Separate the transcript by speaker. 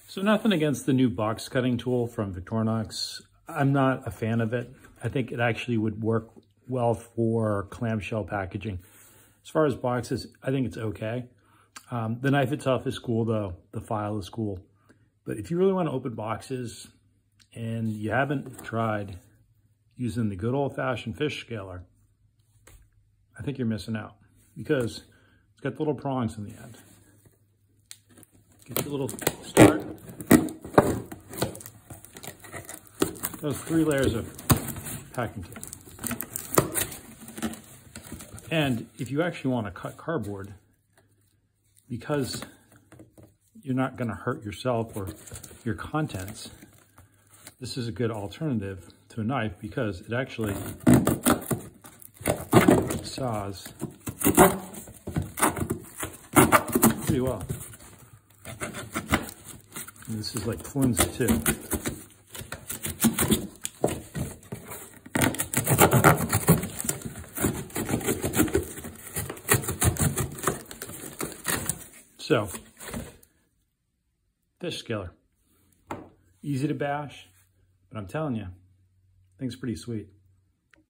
Speaker 1: So nothing against the new box cutting tool from Victorinox. I'm not a fan of it. I think it actually would work well for clamshell packaging. As far as boxes, I think it's okay. The knife itself is cool though. The file is cool. But if you really want to open boxes and you haven't tried using the good old-fashioned fish scaler, I think you're missing out because it's got the little prongs in the end. Get your little start. Those 3 layers of packing tape. And if you actually want to cut cardboard, because you're not going to hurt yourself or your contents, this is a good alternative to a knife because it actually saws pretty well. And this is like flimsy too. So, fish scaler. Easy to bash, but I'm telling you, thing's pretty sweet.